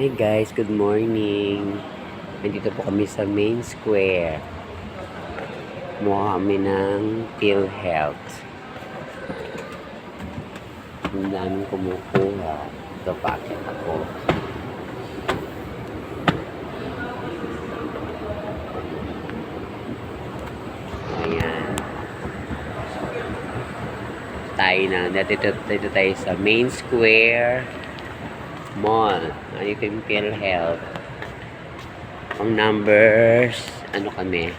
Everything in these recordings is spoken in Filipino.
Hey guys, good morning. Nandito po kami sa main square. Kumuha kami ng PhilHealth. Ang daming kumukuha. Ito, packet ako. Ayan. Dito tayo sa main square mall. Nandito yung PhilHealth. Ang numbers, kami?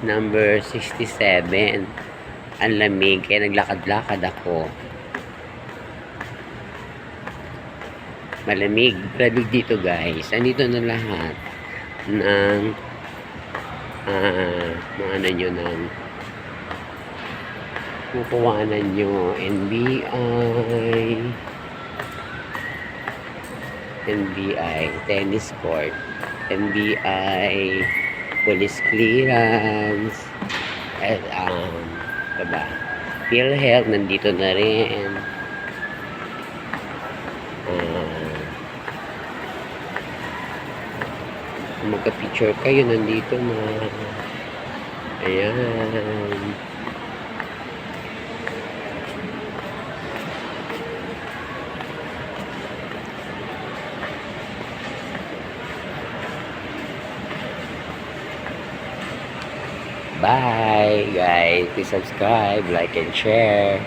Number 67. Ang lamig, kaya naglakad-lakad ako. Malamig dito guys. Andito na lahat ng kukuhanan nyo NBI tennis court, NBI police clearance, at diba? PhilHealth nandito na rin. Magka-picture kayo, nandito na. Ayan. Bye guys, please subscribe, like and share.